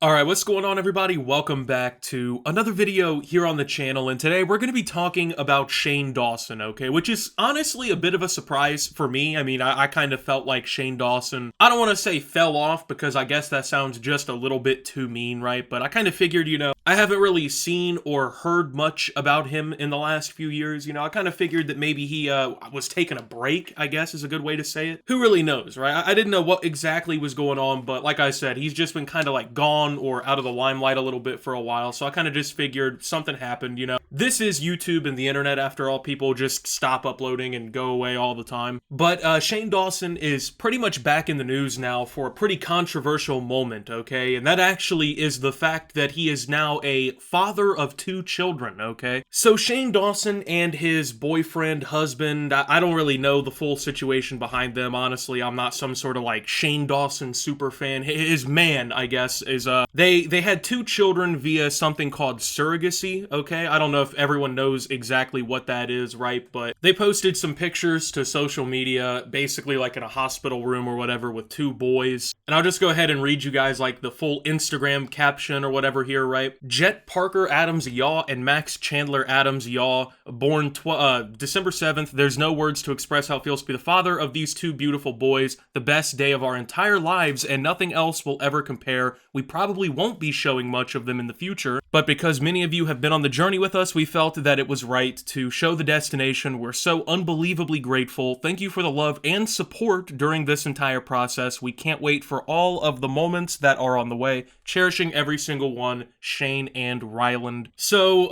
Alright, what's going on everybody? Welcome back to another video here on the channel, and today we're going to be talking about Shane Dawson, okay? Which is honestly a bit of a surprise for me. I kind of felt like Shane Dawson, I don't want to say fell off because I guess that sounds just a little bit too mean, right? But I kind of figured, I haven't really seen or heard much about him in the last few years, I kind of figured that maybe he was taking a break, I guess is a good way to say it. Who really knows, right? I didn't know what exactly was going on, but like I said, he's just been kind of like gone or out of the limelight a little bit for a while, so I kind of just figured something happened, This is YouTube and the internet, after all. People just stop uploading and go away all the time. But Shane Dawson is pretty much back in the news now for a pretty controversial moment, okay? And that actually is the fact that he is now a father of 2 children, okay? So Shane Dawson and his boyfriend, husband, I don't really know the full situation behind them, honestly. I'm not some sort of like Shane Dawson super fan. His man, I guess, is they had 2 children via something called surrogacy, okay? I don't know if everyone knows exactly what that is, right? But they posted some pictures to social media, basically like in a hospital room or whatever with 2 boys. And I'll just go ahead and read you guys like the full Instagram caption or whatever here, right? Jet Parker Adams Yaw and Max Chandler Adams Yaw, born December 7th. There's no words to express how it feels to be the father of these 2 beautiful boys. The best day of our entire lives, and nothing else will ever compare. We probably won't be showing much of them in the future, but because many of you have been on the journey with us, we felt that it was right to show the destination. We're so unbelievably grateful. Thank you for the love and support during this entire process. We can't wait for all of the moments that are on the way. Cherishing every single one, Shane and Ryland. So,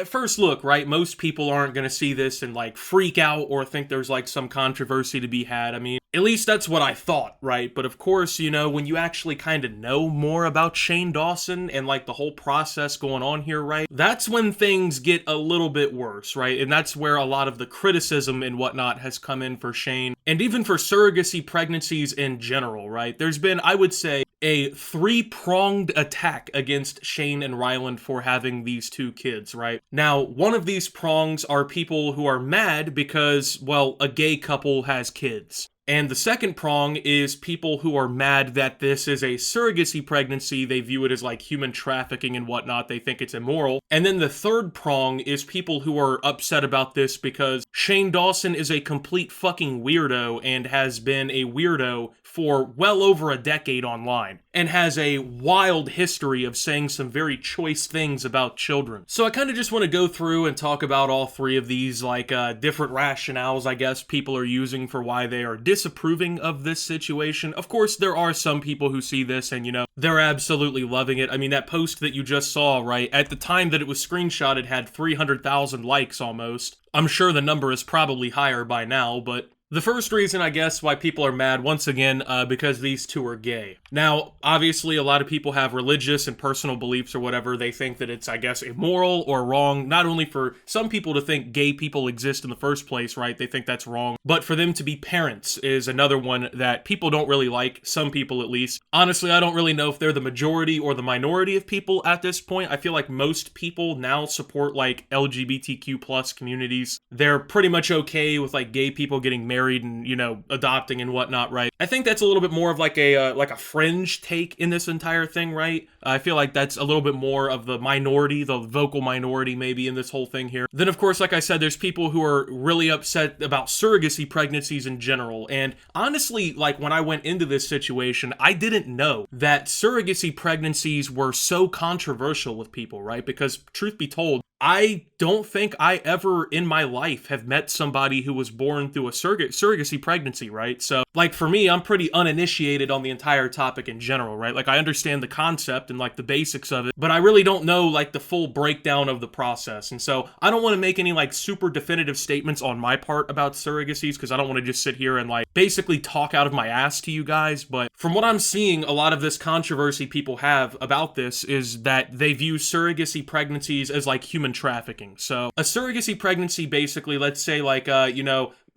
first look, right? Most people aren't going to see this and like freak out or think there's like some controversy to be had. At least that's what I thought, right? But of course, when you actually kind of know more about Shane Dawson and like the whole process going on here, right? That's when things get a little bit worse, right? And that's where a lot of the criticism and whatnot has come in for Shane, and even for surrogacy pregnancies in general, right? There's been, I would say, a 3-pronged attack against Shane and Ryland for having these 2 kids, right? Now, one of these prongs are people who are mad because, well, a gay couple has kids. And the second prong is people who are mad that this is a surrogacy pregnancy. They view it as like human trafficking and whatnot. They think it's immoral. And then the third prong is people who are upset about this because Shane Dawson is a complete fucking weirdo and has been a weirdo for well over a decade online and has a wild history of saying some very choice things about children. So I kind of just want to go through and talk about all 3 of these like different rationales, I guess, people are using for why they are disapproving of this situation. Of course, there are some people who see this and, they're absolutely loving it. That post that you just saw, right, at the time that it was screenshotted had 300,000 likes almost. I'm sure the number is probably higher by now, but the first reason, I guess, why people are mad, once again, because these 2 are gay. Now, obviously, a lot of people have religious and personal beliefs or whatever. They think that it's, I guess, immoral or wrong, not only for some people to think gay people exist in the first place, right? They think that's wrong. But for them to be parents is another one that people don't really like, some people at least. Honestly, I don't really know if they're the majority or the minority of people at this point. I feel like most people now support, like, LGBTQ plus communities. They're pretty much okay with, like, gay people getting married and, adopting and whatnot, right? I think that's a little bit more of like a fringe take in this entire thing, right? I feel like that's a little bit more of the minority, the vocal minority maybe in this whole thing here. Then, of course, like I said, there's people who are really upset about surrogacy pregnancies in general. And honestly, like when I went into this situation, I didn't know that surrogacy pregnancies were so controversial with people, right? Because truth be told, I don't think I ever in my life have met somebody who was born through a surrogacy pregnancy, right? So, like, for me, I'm pretty uninitiated on the entire topic in general, right? Like, I understand the concept and, like, the basics of it, but I really don't know, like, the full breakdown of the process. And so, I don't want to make any, like, super definitive statements on my part about surrogacies, because I don't want to just sit here and, like, basically talk out of my ass to you guys. But from what I'm seeing, a lot of this controversy people have about this is that they view surrogacy pregnancies as, like, human trafficking. So a surrogacy pregnancy, basically, let's say like,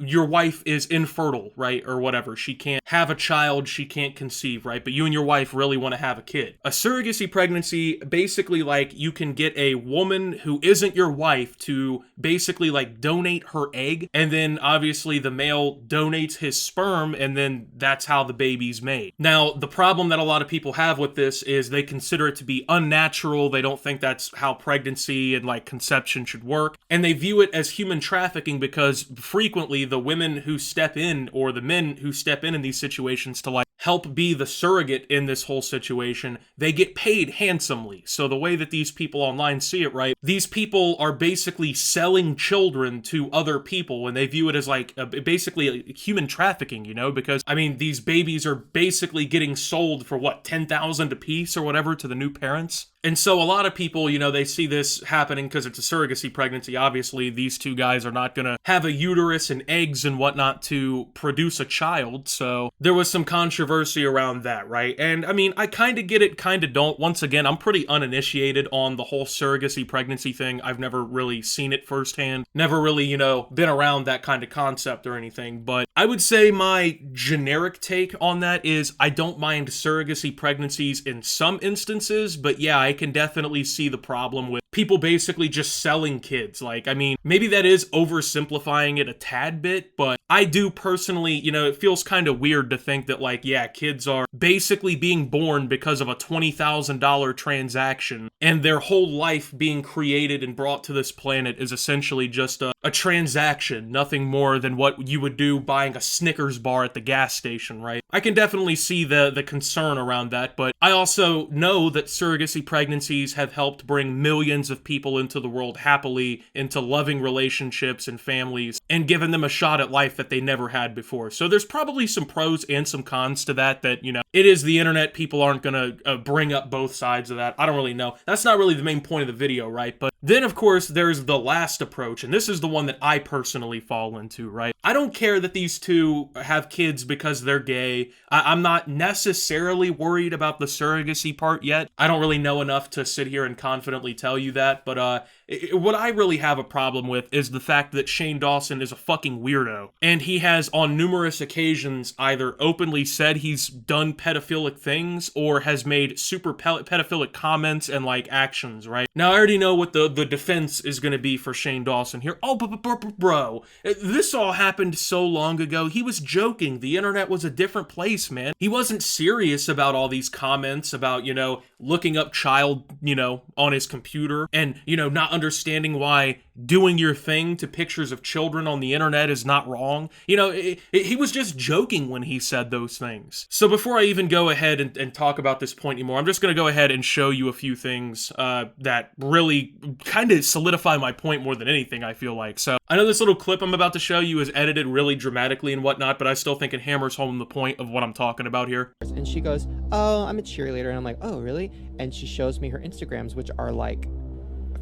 your wife is infertile, right? Or whatever. She can't have a child, she can't conceive, right? But you and your wife really want to have a kid. A surrogacy pregnancy, basically, like, you can get a woman who isn't your wife to basically, like, donate her egg, and then obviously the male donates his sperm, and then that's how the baby's made. Now, the problem that a lot of people have with this is they consider it to be unnatural. They don't think that's how pregnancy and, like, conception should work, and they view it as human trafficking because frequently the women who step in, or the men who step in these situations to, like, help be the surrogate in this whole situation, they get paid handsomely. So the way that these people online see it, right, these people are basically selling children to other people, and they view it as, like, basically human trafficking, you know, because, I mean, these babies are basically getting sold for, what, 10,000 a piece or whatever to the new parents? And so a lot of people, you know, they see this happening because it's a surrogacy pregnancy. Obviously, these two guys are not going to have a uterus and eggs and whatnot to produce a child. So there was some controversy around that, right? And I mean, I kind of get it, kind of don't. Once again, I'm pretty uninitiated on the whole surrogacy pregnancy thing. I've never really seen it firsthand. Never really, you know, been around that kind of concept or anything. But I would say my generic take on that is I don't mind surrogacy pregnancies in some instances, but yeah, I can definitely see the problem with people basically just selling kids. Like, I mean, maybe that is oversimplifying it a tad bit, but I do personally, you know, it feels kind of weird to think that, like, yeah, kids are basically being born because of a $20,000 transaction, and their whole life being created and brought to this planet is essentially just a transaction, nothing more than what you would do buying a Snickers bar at the gas station, right? I can definitely see the concern around that, but I also know that surrogacy pregnancies have helped bring millions of people into the world happily, into loving relationships and families, and given them a shot at life that they never had before. So there's probably some pros and some cons to that, you know, it is the internet, people aren't gonna bring up both sides of that. I don't really know. That's not really the main point of the video, right? But then, of course, there's the last approach, and this is the one that I personally fall into, right? I don't care that these two have kids because they're gay. I'm not necessarily worried about the surrogacy part yet. I don't really know enough to sit here and confidently tell you that, but what I really have a problem with is the fact that Shane Dawson is a fucking weirdo, and he has on numerous occasions either openly said he's done pedophilic things or has made super pedophilic comments and, like, actions, right? Now, I already know what the defense is going to be for Shane Dawson here. Oh, bro, this all happened so long ago. He was joking. The internet was a different place, man. He wasn't serious about all these comments about, you know, looking up child, you know, on his computer and, you know, not understanding why doing your thing to pictures of children on the internet is not wrong. You know, he was just joking when he said those things. So before I even go ahead and talk about this point anymore, I'm just going to go ahead and show you a few things that really kind of solidify my point more than anything, I feel like. So I know this little clip I'm about to show you is edited really dramatically and whatnot, but I still think it hammers home the point of what I'm talking about here. And she goes, oh, I'm a cheerleader. And I'm like, oh, really? And she shows me her Instagrams, which are like,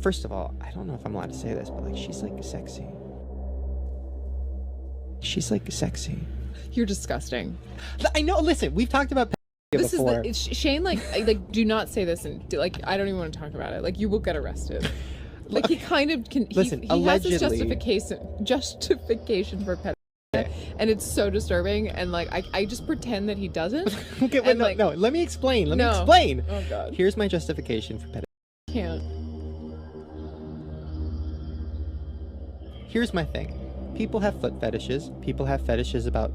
first of all, I don't know if I'm allowed to say this, but, like, she's, like, sexy. She's, like, sexy. You're disgusting. I know, listen, we've talked about this before. Is Shane, like, do not say this, and, like, I don't even want to talk about it. Like, you will get arrested. Like, he kind of can, listen, he allegedly, has this justification for pedophilia, and it's so disturbing, and, like, I just pretend that he doesn't. Okay, wait, no, let me explain. Let me explain. Oh, God. Here's my justification for pedophilia. Can't. Here's my thing. People have foot fetishes. People have fetishes about,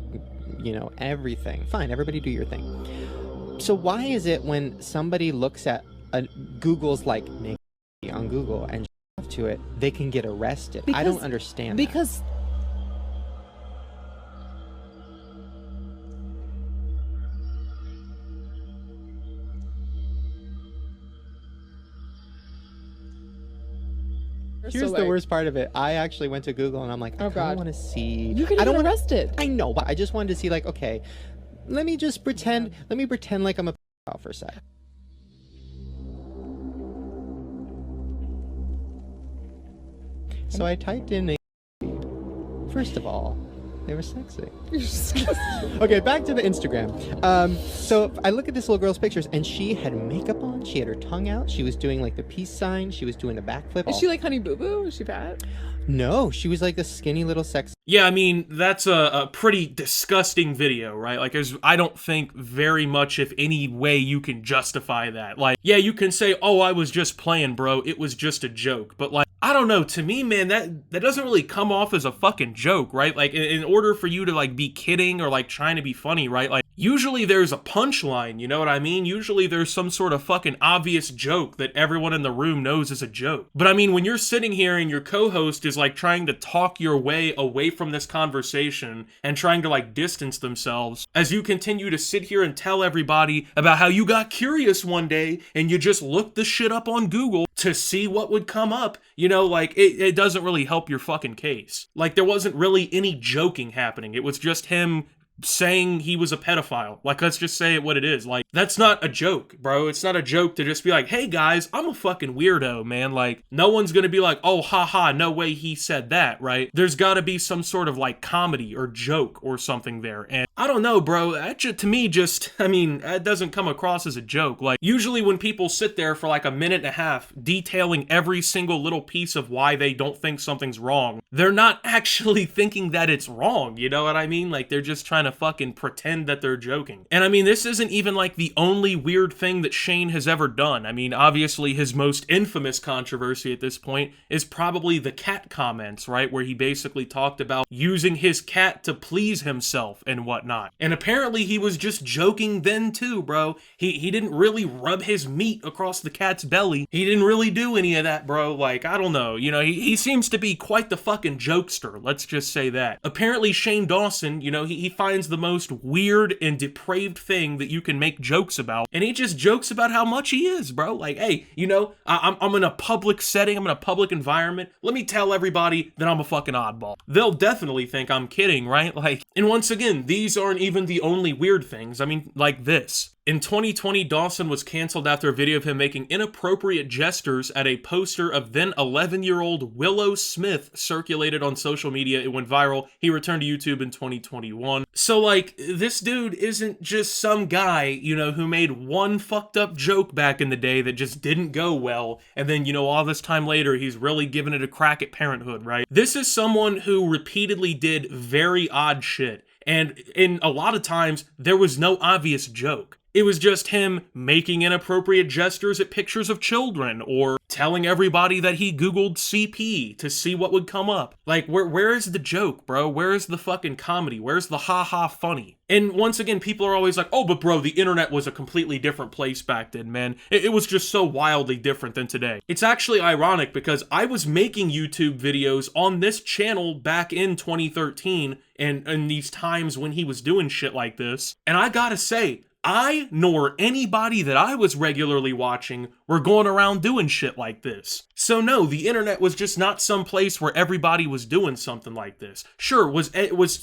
you know, everything. Fine, everybody do your thing. So why is it when somebody looks at Google's, like, on Google and to it, they can get arrested? I don't understand because that. Here's the worst part of it. I actually went to Google and I'm like, I don't want to see. You could get arrested. I know, but I just wanted to see, like, okay, let me pretend like I'm a pedophile for a sec. So I typed in first of all, They were sexy. You're disgusting. Okay, back to the Instagram. So I look at this little girl's pictures, and she had makeup on. She had her tongue out. She was doing like the peace sign. She was doing a backflip. Is she like Honey Boo Boo? Is she fat? No, she was like a skinny little sex. Yeah, I mean, that's a pretty disgusting video, right? Like, I don't think very much, if any way, you can justify that. Like, yeah, you can say, oh, I was just playing, bro. It was just a joke. But, like, I don't know. To me, man, that doesn't really come off as a fucking joke, right? Like, in order for you to, like, be kidding or, like, trying to be funny, right? Like, usually there's a punchline, you know what I mean? Usually there's some sort of fucking obvious joke that everyone in the room knows is a joke. But, I mean, when you're sitting here and your co-host is, like, trying to talk your way away from this conversation and trying to, like, distance themselves as you continue to sit here and tell everybody about how you got curious one day and you just looked the shit up on Google to see what would come up, you know, like, it doesn't really help your fucking case. Like, there wasn't really any joking happening. It was just him saying he was a pedophile. Like, let's just say it what it is. Like, that's not a joke, bro. It's not a joke to just be like, hey guys, I'm a fucking weirdo, man. Like, no one's gonna be like, oh, haha, no way he said that, right? There's gotta be some sort of, like, comedy or joke or something there. And I don't know, bro. That to me just, I mean, that doesn't come across as a joke. Like, usually when people sit there for like a minute and a half detailing every single little piece of why they don't think something's wrong, they're not actually thinking that it's wrong, you know what I mean? Like, they're just trying to fucking pretend that they're joking. And I mean, this isn't even like the only weird thing that Shane has ever done. I mean, obviously his most infamous controversy at this point is probably the cat comments, right? Where he basically talked about using his cat to please himself and whatnot. And apparently he was just joking then too, bro. He didn't really rub his meat across the cat's belly. He didn't really do any of that, bro. Like, I don't know. You know, he seems to be quite the fucking jokester. Let's just say that. Apparently Shane Dawson, you know, he finds the most weird and depraved thing that you can make jokes about, and he just jokes about how much he is, bro. Like, hey, you know, I'm in a public setting, I'm in a public environment, let me tell everybody that I'm a fucking oddball. They'll definitely think I'm kidding, right? Like, and once again, these aren't even the only weird things. I mean, like this. In 2020, Dawson was canceled after a video of him making inappropriate gestures at a poster of then 11-year-old Willow Smith circulated on social media. It went viral. He returned to YouTube in 2021. So, like, this dude isn't just some guy, you know, who made one fucked up joke back in the day that just didn't go well, and then, you know, all this time later, he's really giving it a crack at parenthood, right? This is someone who repeatedly did very odd shit, and in a lot of times, there was no obvious joke. It was just him making inappropriate gestures at pictures of children, or telling everybody that he Googled CP to see what would come up. Like, where is the joke, bro? Where is the fucking comedy? Where's the ha-ha funny? And once again, people are always like, oh, but bro, the internet was a completely different place back then, man. It was just so wildly different than today. It's actually ironic because I was making YouTube videos on this channel back in 2013 and in these times when he was doing shit like this. And I gotta say, I, nor anybody that I was regularly watching, were going around doing shit like this. So no, the internet was just not some place where everybody was doing something like this. Sure, was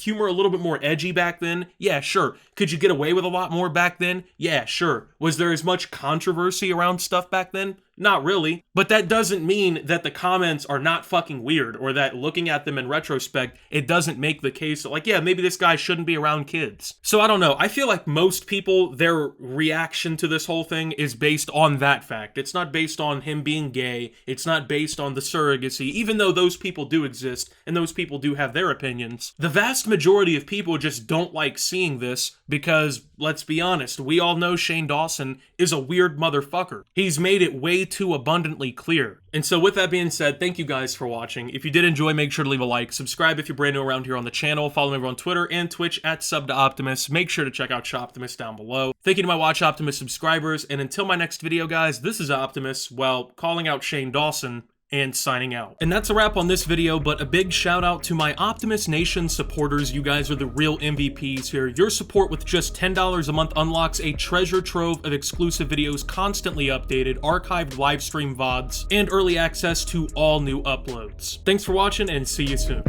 humor a little bit more edgy back then? Yeah, sure. Could you get away with a lot more back then? Yeah, sure. Was there as much controversy around stuff back then? Not really. But that doesn't mean that the comments are not fucking weird, or that looking at them in retrospect, it doesn't make the case that, like, yeah, maybe this guy shouldn't be around kids. So I don't know. I feel like most people, their reaction to this whole thing is based on that fact. It's not based on him being gay. It's not based on the surrogacy, even though those people do exist, and those people do have their opinions. The vast majority of people just don't like seeing this because, let's be honest, we all know Shane Dawson is a weird motherfucker. He's made it way too abundantly clear. And so with that being said, thank you guys for watching. If you did enjoy, make sure to leave a like, subscribe if you're brand new around here on the channel, follow me over on Twitter and Twitch at @SubToOptimus. Make sure to check out Shoptimus down below. Thank you to my Watch Optimus subscribers, and until my next video, guys, this is Optimus, well, calling out Shane Dawson, and signing out. And that's a wrap on this video, but a big shout out to my Optimus Nation supporters. You guys are the real MVPs here. Your support with just $10 a month unlocks a treasure trove of exclusive videos, constantly updated, archived live stream VODs, and early access to all new uploads. Thanks for watching, and see you soon.